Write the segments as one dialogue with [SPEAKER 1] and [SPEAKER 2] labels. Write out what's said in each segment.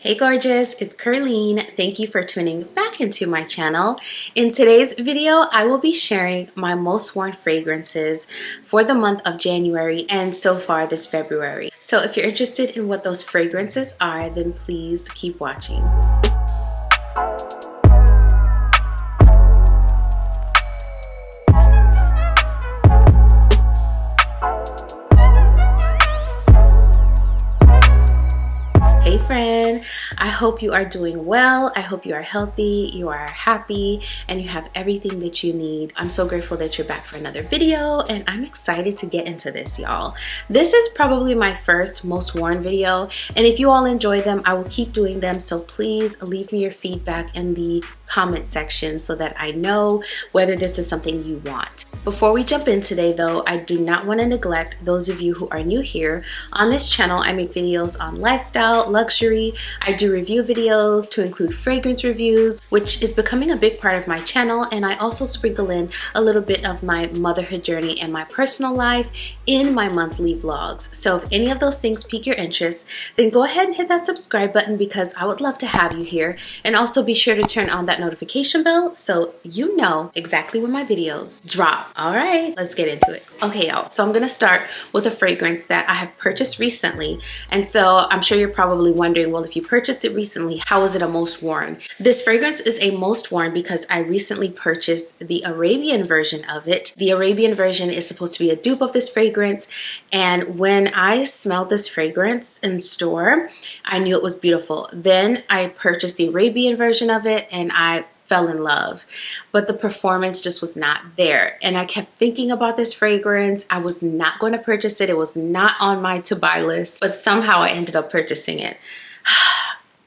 [SPEAKER 1] Hey gorgeous, it's Ker-leen. Thank you for tuning back into my channel. In today's video, I will be sharing my most worn fragrances for the month of January and so far this February. So if you're interested in what those fragrances are, then please keep watching. Hey friend, I hope you are doing well. I hope you are healthy, you are happy, and you have everything that you need. I'm so grateful that you're back for another video, and I'm excited to get into this, y'all. This is probably my first most worn video, and if you all enjoy them, I will keep doing them, so please leave me your feedback in the comment section so that I know whether this is something you want. Before we jump in today though, I do not want to neglect those of you who are new here. On this channel, I make videos on lifestyle, luxury. I do review videos to include fragrance reviews, which is becoming a big part of my channel, and I also sprinkle in a little bit of my motherhood journey and my personal life in my monthly vlogs. So if any of those things pique your interest, then go ahead and hit that subscribe button because I would love to have you here, and also be sure to turn on that notification bell so you know exactly when my videos drop. All right, let's get into it. Okay, y'all, so I'm gonna start with a fragrance that I have purchased recently, and so I'm sure you're probably wondering, well, if you purchased it recently, how is it a most worn? This fragrance is a most worn because I recently purchased the Arabian version of it. The Arabian version is supposed to be a dupe of this fragrance, and when I smelled this fragrance in store, I knew it was beautiful. Then I purchased the Arabian version of it and I fell in love, but the performance just was not there. And I kept thinking about this fragrance. I was not going to purchase it. It was not on my to buy list, but somehow I ended up purchasing it.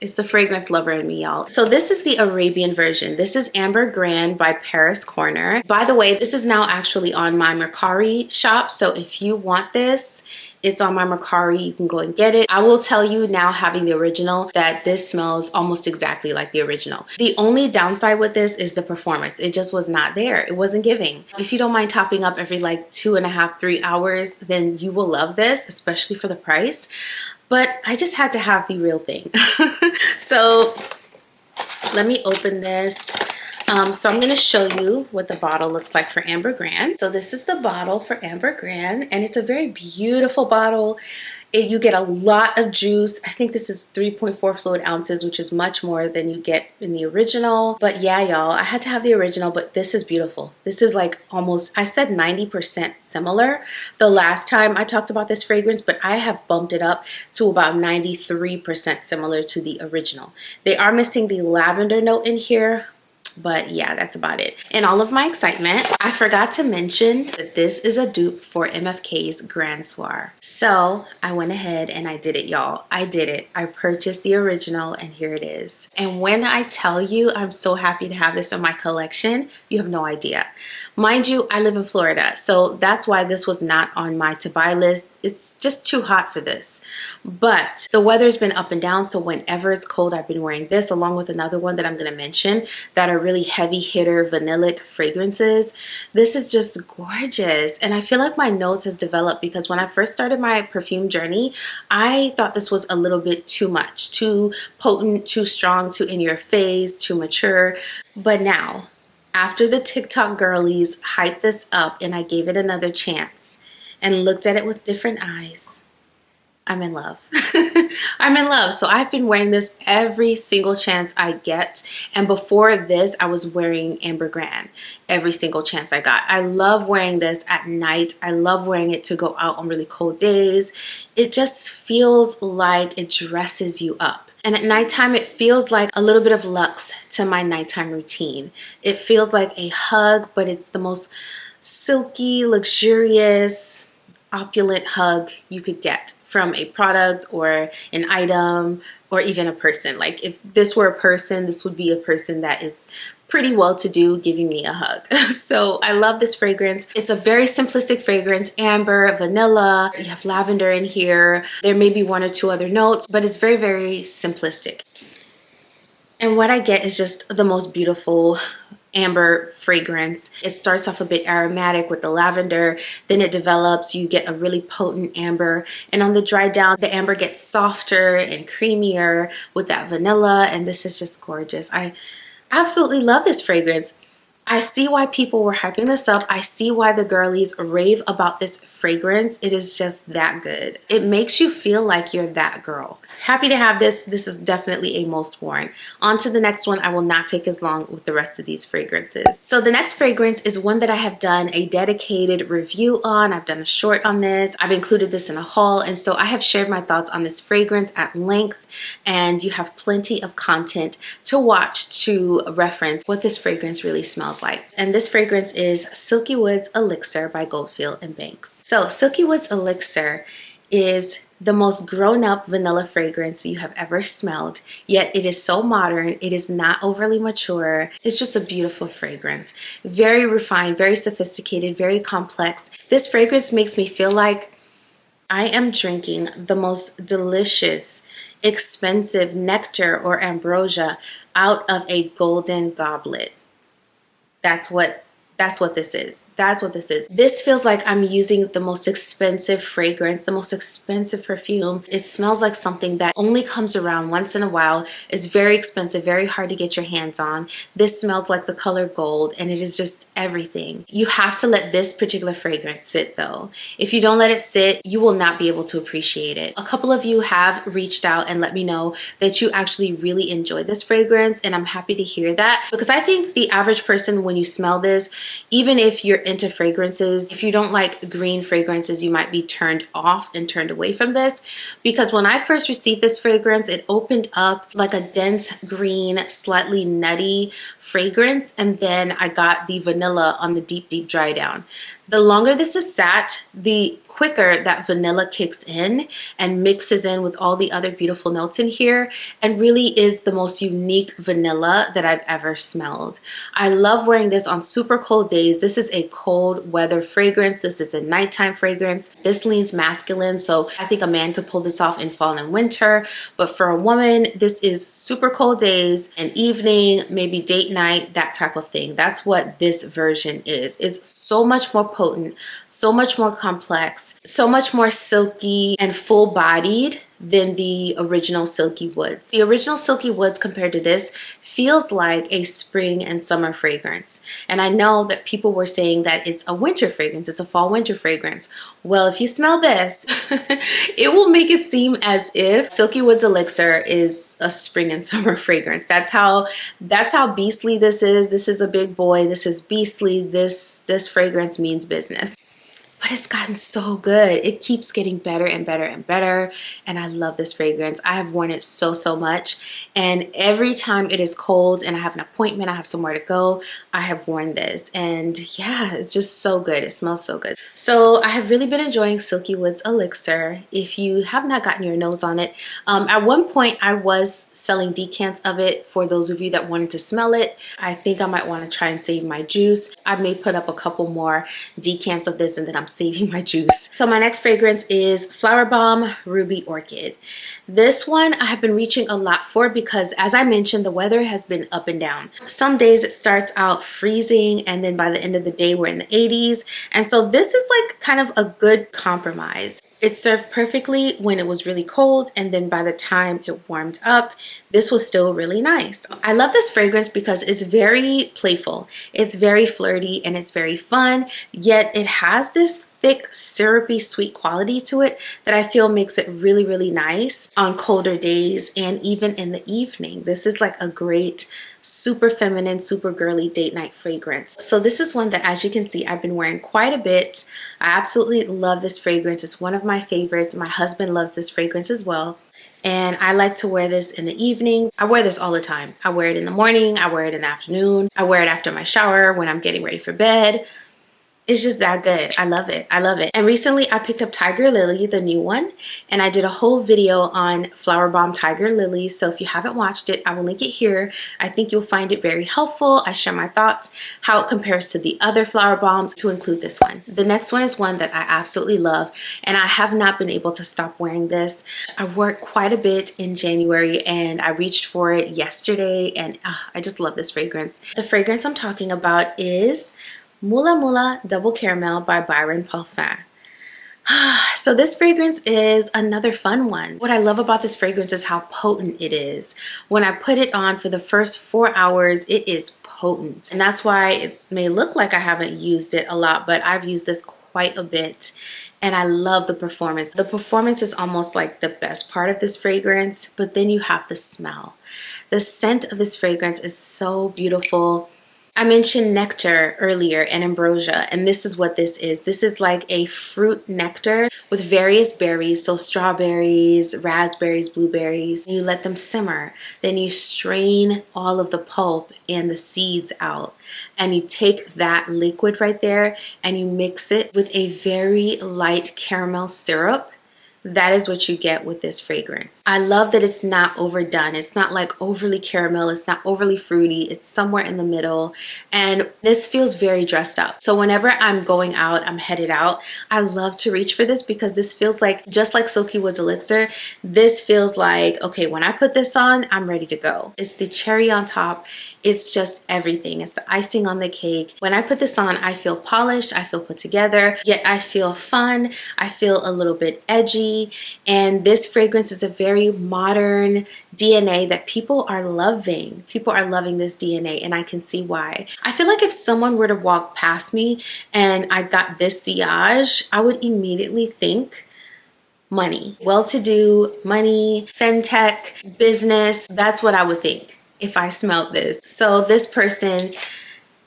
[SPEAKER 1] It's the fragrance lover in me, y'all. So this is the Arabian version. This is Amber Grand by Paris Corner. By the way, this is now actually on my Mercari shop. So if you want this, it's on my Mercari. You can go and get it. I will tell you now, having the original, that this smells almost exactly like the original. The only downside with this is the performance. It just was not there. It wasn't giving. If you don't mind topping up every like 2.5, 3 hours, then you will love this, especially for the price. But I just had to have the real thing. So let me open this. So I'm going to show you what the bottle looks like for Amber Grand. So this is the bottle for Amber Grand, and it's a very beautiful bottle. You get a lot of juice. I think this is 3.4 fluid ounces, which is much more than you get in the original. But yeah, y'all, I had to have the original, but this is beautiful. This is like almost, I said 90% similar the last time I talked about this fragrance, but I have bumped it up to about 93% similar to the original. They are missing the lavender note in here, but yeah, that's about it. In all of my excitement, I forgot to mention that this is a dupe for MFK's Grand Soir. So I went ahead and I did it, y'all. I did it. I purchased the original and here it is. And when I tell you I'm so happy to have this in my collection, you have no idea. Mind you, I live in Florida, so that's why this was not on my to buy list. It's just too hot for this. But the weather's been up and down, so whenever it's cold, I've been wearing this along with another one that I'm going to mention that are really heavy hitter vanillic fragrances. This is just gorgeous, and I feel like my nose has developed because when I first started my perfume journey, I thought this was a little bit too much, too potent, too strong, too in your face, too mature. But now, after the TikTok girlies hyped this up and I gave it another chance and looked at it with different eyes, I'm in love. I'm in love. So I've been wearing this every single chance I get. And before this, I was wearing Amber Grand every single chance I got. I love wearing this at night. I love wearing it to go out on really cold days. It just feels like it dresses you up. And at nighttime, it feels like a little bit of luxe to my nighttime routine. It feels like a hug, but it's the most silky, luxurious, opulent hug you could get from a product or an item or even a person. Like if this were a person, this would be a person that is pretty well-to-do giving me a hug. So I love this fragrance. It's a very simplistic fragrance, amber, vanilla, you have lavender in here. There may be 1 or 2 other notes, but it's very, very simplistic. And what I get is just the most beautiful amber fragrance. It starts off a bit aromatic with the lavender, then it develops, you get a really potent amber, and on the dry down, the amber gets softer and creamier with that vanilla, and this is just gorgeous. I absolutely love this fragrance. I see why people were hyping this up. I see why the girlies rave about this fragrance. It is just that good. It makes you feel like you're that girl. Happy to have this. This is definitely a most worn. On to the next one. I will not take as long with the rest of these fragrances. So the next fragrance is one that I have done a dedicated review on. I've done a short on this. I've included this in a haul, and so I have shared my thoughts on this fragrance at length, and you have plenty of content to watch to reference what this fragrance really smells like. And this fragrance is Silky Woods Elixir by Goldfield and Banks. So Silky Woods Elixir is the most grown-up vanilla fragrance you have ever smelled, yet it is so modern. It is not overly mature. It's just a beautiful fragrance. Very refined, very sophisticated, very complex. This fragrance makes me feel like I am drinking the most delicious, expensive nectar or ambrosia out of a golden goblet. That's what this is. That's what this is. This feels like I'm using the most expensive fragrance, the most expensive perfume. It smells like something that only comes around once in a while. It's very expensive, very hard to get your hands on. This smells like the color gold, and it is just everything. You have to let this particular fragrance sit though. If you don't let it sit, you will not be able to appreciate it. A couple of you have reached out and let me know that you actually really enjoyed this fragrance, and I'm happy to hear that, because I think the average person, when you smell this, even if you're into fragrances, if you don't like green fragrances, you might be turned off and turned away from this, because when I first received this fragrance, it opened up like a dense green, slightly nutty fragrance, and then I got the vanilla on the deep, deep dry down. The longer this is sat, the quicker that vanilla kicks in and mixes in with all the other beautiful notes in here, and really is the most unique vanilla that I've ever smelled. I love wearing this on super cold days. This is a cold weather fragrance. This is a nighttime fragrance. This leans masculine, so I think a man could pull this off in fall and winter, but for a woman, this is super cold days, an evening, maybe date night, that type of thing. That's what this version is. It's so much more potent, so much more complex, so much more silky and full-bodied than the original Silky Woods. The original Silky Woods compared to this feels like a spring and summer fragrance. And I know that people were saying that it's a winter fragrance, it's a fall winter fragrance. Well, if you smell this, it will make it seem as if Silky Woods Elixir is a spring and summer fragrance. That's how beastly this is. This is a big boy. This is beastly. This fragrance means business. But it's gotten so good. It keeps getting better and better and better. And I love this fragrance. I have worn it so, so much. And every time it is cold and I have an appointment, I have somewhere to go, I have worn this. And yeah, it's just so good. It smells so good. So I have really been enjoying Silky Woods Elixir. If you have not gotten your nose on it, at one point I was selling decants of it for those of you that wanted to smell it. I think I might want to try and save my juice. I may put up a couple more decants of this and then I'm saving my juice. So my next fragrance is Flower Balm Ruby Orchid. This one I have been reaching a lot for because, as I mentioned, the weather has been up and down. Some days it starts out freezing and then by the end of the day we're in the 80s. And so this is like kind of a good compromise. It served perfectly when it was really cold, and then by the time it warmed up, this was still really nice. I love this fragrance because it's very playful, it's very flirty, and it's very fun, yet it has this thick, syrupy, sweet quality to it that I feel makes it really, really nice on colder days and even in the evening. This is like a great, super feminine, super girly date night fragrance. So this is one that, as you can see, I've been wearing quite a bit. I absolutely love this fragrance. It's one of my favorites. My husband loves this fragrance as well. And I like to wear this in the evenings. I wear this all the time. I wear it in the morning. I wear it in the afternoon. I wear it after my shower when I'm getting ready for bed. It's just that good. I love it. I love it. And recently I picked up Tiger Lily, the new one, and I did a whole video on Flower Balm Tiger Lily. So if you haven't watched it, I will link it here. I think you'll find it very helpful. I share my thoughts, how it compares to the other flower balms, to include this one. The next one is one that I absolutely love, and I have not been able to stop wearing this. I wore it quite a bit in January, and I reached for it yesterday, and I just love this fragrance. The fragrance I'm talking about is Mula Double Caramel by Byron Parfum. So this fragrance is another fun one. What I love about this fragrance is how potent it is. When I put it on for the first 4 hours, it is potent. And that's why it may look like I haven't used it a lot, but I've used this quite a bit. And I love the performance. The performance is almost like the best part of this fragrance, but then you have the smell. The scent of this fragrance is so beautiful. I mentioned nectar earlier and ambrosia, and this is what this is. This is like a fruit nectar with various berries, so strawberries, raspberries, blueberries. You let them simmer. Then you strain all of the pulp and the seeds out, and you take that liquid right there and you mix it with a very light caramel syrup. That is what you get with this fragrance. I love that it's not overdone. It's not like overly caramel. It's not overly fruity. It's somewhere in the middle. And this feels very dressed up. So whenever I'm going out, I'm headed out, I love to reach for this because this feels like, just like Silky Woods Elixir, this feels like, okay, when I put this on, I'm ready to go. It's the cherry on top. It's just everything. It's the icing on the cake. When I put this on, I feel polished. I feel put together, yet I feel fun. I feel a little bit edgy. And this fragrance is a very modern DNA that people are loving. People are loving this DNA, and I can see why. I feel like if someone were to walk past me and I got this sillage, I would immediately think money. Well-to-do, money, fintech, business. That's what I would think if I smelled this. So this person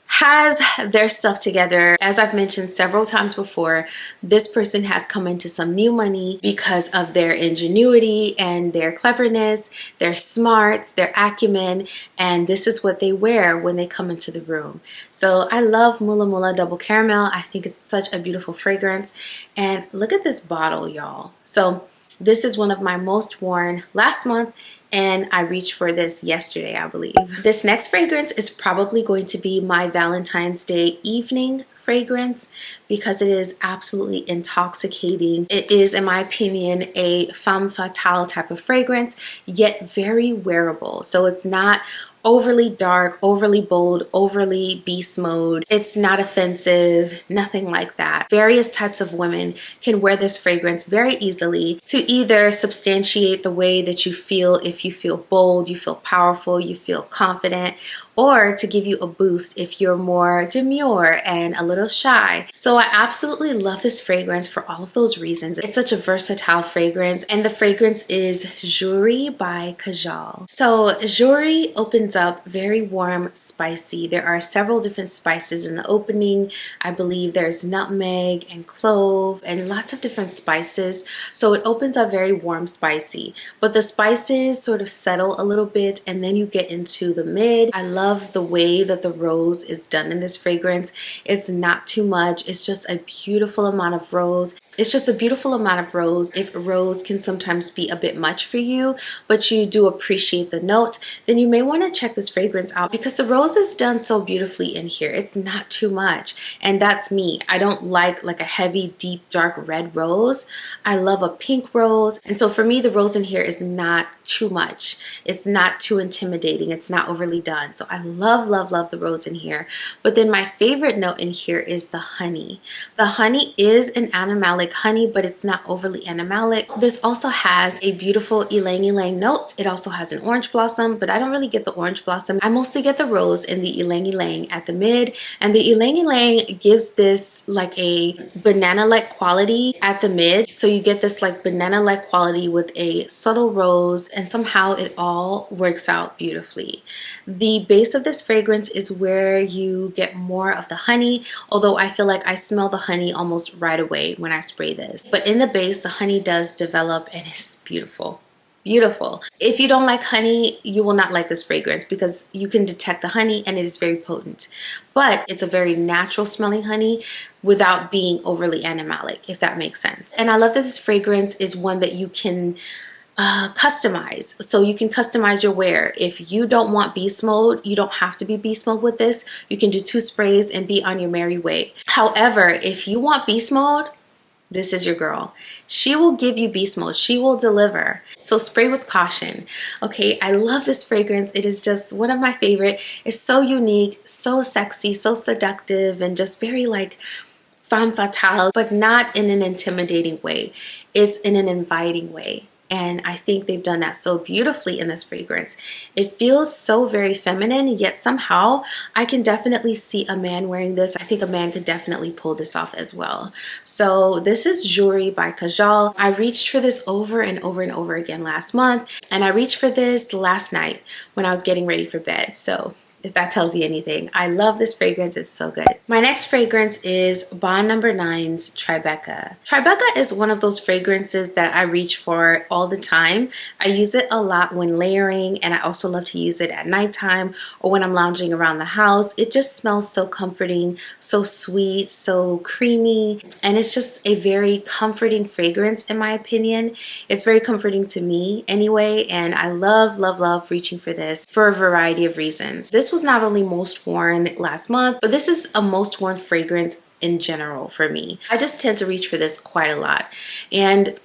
[SPEAKER 1] has their stuff together. As I've mentioned several times before, this person has come into some new money because of their ingenuity and their cleverness, their smarts, their acumen, and this is what they wear when they come into the room. So I love Mula Double Caramel. I think it's such a beautiful fragrance. And look at this bottle, y'all. So this is one of my most worn last month, and I reached for this yesterday, I believe. This next fragrance is probably going to be my Valentine's Day evening fragrance because it is absolutely intoxicating. It is, in my opinion, a femme fatale type of fragrance, yet very wearable. So it's not overly dark, overly bold, overly beast mode. It's not offensive, nothing like that. Various types of women can wear this fragrance very easily to either substantiate the way that you feel. If you feel bold, you feel powerful, you feel confident, or to give you a boost if you're more demure and a little shy. So I absolutely love this fragrance for all of those reasons. It's such a versatile fragrance, and the fragrance is Jewy by Kajal. So Jewy opens up very warm, spicy. There are several different spices in the opening. I believe there's nutmeg and clove and lots of different spices. So it opens up very warm, spicy, but the spices sort of settle a little bit, and then you get into the mid. I love the way that the rose is done in this fragrance. It's not too much. It's just a beautiful amount of rose. It's just a beautiful amount of rose. If rose can sometimes be a bit much for you, but you do appreciate the note, then you may want to check this fragrance out because the rose is done so beautifully in here. It's not too much. And that's me. I don't like a heavy, deep, dark red rose. I love a pink rose. And so for me, the rose in here is not too much. It's not too intimidating. It's not overly done. So I love, love, love the rose in here. But then my favorite note in here is the honey. The honey is an animalic honey, but it's not overly animalic. This also has a beautiful ylang ylang note. It also has an orange blossom, but I don't really get the orange blossom. I mostly get the rose and the ylang ylang at the mid, and the ylang ylang gives this like a banana-like quality at the mid. So you get this like banana-like quality with a subtle rose, and somehow it all works out beautifully. The base of this fragrance is where you get more of the honey, although I feel like I smell the honey almost right away when I spray this. But in the base, the honey does develop and it's beautiful. Beautiful. If you don't like honey, you will not like this fragrance because you can detect the honey and it is very potent. But it's a very natural smelling honey without being overly animalic, if that makes sense. And I love that this fragrance is one that you can customize. So you can customize your wear. If you don't want beast mode, you don't have to be beast mode with this. You can do 2 sprays and be on your merry way. However, if you want beast mode, this is your girl. She will give you beast mode. She will deliver. So spray with caution. Okay, I love this fragrance. It is just one of my favorite. It's so unique, so sexy, so seductive, and just very like femme fatale, but not in an intimidating way. It's in an inviting way. And I think they've done that so beautifully in this fragrance. It feels so very feminine, yet somehow I can definitely see a man wearing this. I think a man could definitely pull this off as well. So this is Jewy by Kajal. I reached for this over and over and over again last month. And I reached for this last night when I was getting ready for bed. So if that tells you anything, I love this fragrance. It's so good. My next fragrance is Bond No. 9's Tribeca. Tribeca is one of those fragrances that I reach for all the time. I use it a lot when layering, and I also love to use it at nighttime or when I'm lounging around the house. It just smells so comforting, so sweet, so creamy, and it's just a very comforting fragrance in my opinion. It's very comforting to me anyway, and I love, love, love reaching for this for a variety of reasons. This was not only most worn last month, but this is a most worn fragrance in general for me. I just tend to reach for this quite a lot. And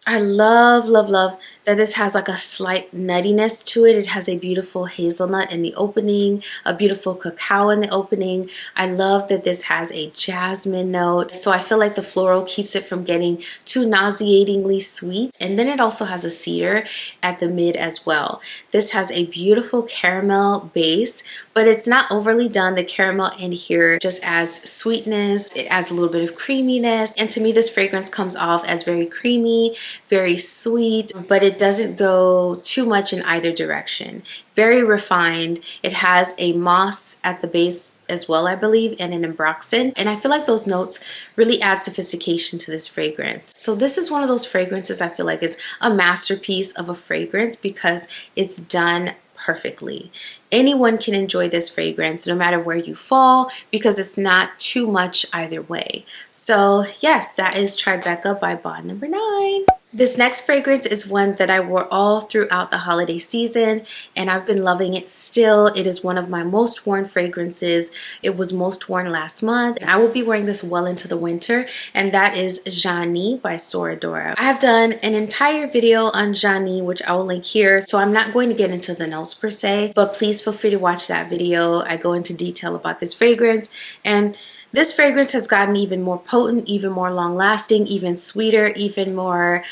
[SPEAKER 1] I love, love, love that this has like a slight nuttiness to it. It has a beautiful hazelnut in the opening, a beautiful cacao in the opening. I love that this has a jasmine note. So I feel like the floral keeps it from getting too nauseatingly sweet. And then it also has a cedar at the mid as well. This has a beautiful caramel base, but it's not overly done. The caramel in here just adds sweetness. It adds a little bit of creaminess. And to me, this fragrance comes off as very creamy, very sweet, but it doesn't go too much in either direction. Very refined. It has a moss at the base as well, I believe, and an ambroxan. And I feel like those notes really add sophistication to this fragrance. So this is one of those fragrances I feel like is a masterpiece of a fragrance because it's done perfectly. Anyone can enjoy this fragrance no matter where you fall because it's not too much either way. So yes, that is Tribeca by Bond No. 9. This next fragrance is one that I wore all throughout the holiday season and I've been loving it still. It is one of my most worn fragrances. It was most worn last month and I will be wearing this well into the winter, and that is Jewy by Soradora. I have done an entire video on Jewy, which I will link here, so I'm not going to get into the notes per se, but please feel free to watch that video. I go into detail about this fragrance, and this fragrance has gotten even more potent, even more long-lasting, even sweeter, even more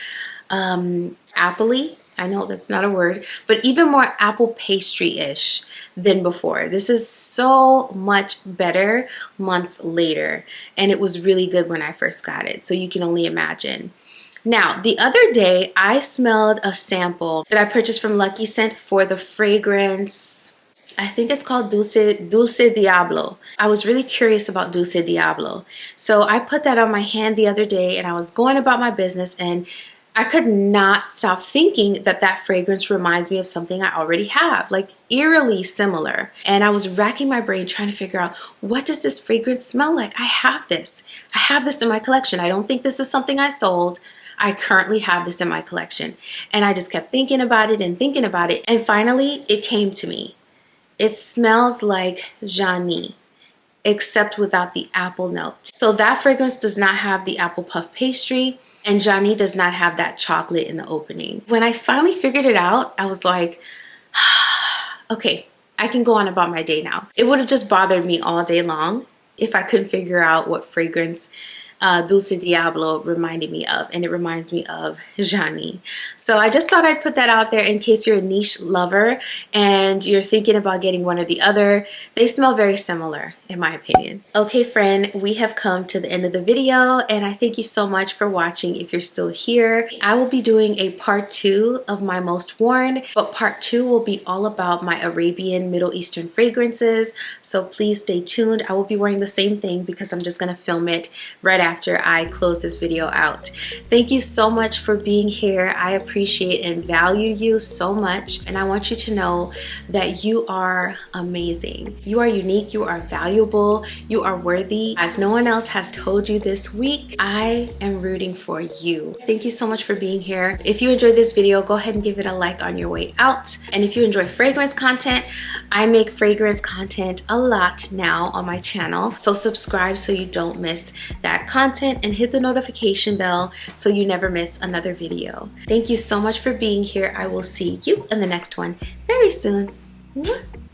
[SPEAKER 1] appley. I know that's not a word, but even more apple pastry-ish than before. This is so much better months later, and it was really good when I first got it, so you can only imagine. Now, the other day, I smelled a sample that I purchased from Lucky Scent for the fragrance, I think it's called Dulce Diablo. I was really curious about Dulce Diablo. So I put that on my hand the other day and I was going about my business and I could not stop thinking that that fragrance reminds me of something I already have, like eerily similar. And I was racking my brain trying to figure out, what does this fragrance smell like? I have this. I have this in my collection. I don't think this is something I sold. I currently have this in my collection. And I just kept thinking about it and thinking about it. And finally, it came to me. It smells like Jewy, except without the apple note. So that fragrance does not have the apple puff pastry, and Jewy does not have that chocolate in the opening. When I finally figured it out, I was like, okay, I can go on about my day now. It would have just bothered me all day long if I couldn't figure out what fragrance Dulce Diablo reminded me of, and it reminds me of Jewy. So I just thought I'd put that out there in case you're a niche lover and you're thinking about getting one or the other. They smell very similar in my opinion. Okay friend, we have come to the end of the video and I thank you so much for watching. If you're still here, I will be doing a part 2 of my most worn, but part 2 will be all about my Arabian Middle Eastern fragrances. So please stay tuned. I will be wearing the same thing because I'm just gonna film it right after I close this video out. Thank you so much for being here. I appreciate and value you so much, and I want you to know that you are amazing. You are unique, you are valuable, you are worthy. If no one else has told you this week, I am rooting for you. Thank you so much for being here. If you enjoyed this video, go ahead and give it a like on your way out. And if you enjoy fragrance content, I make fragrance content a lot now on my channel. So subscribe so you don't miss that content, and hit the notification bell so you never miss another video. Thank you so much for being here. I will see you in the next one very soon. Mwah.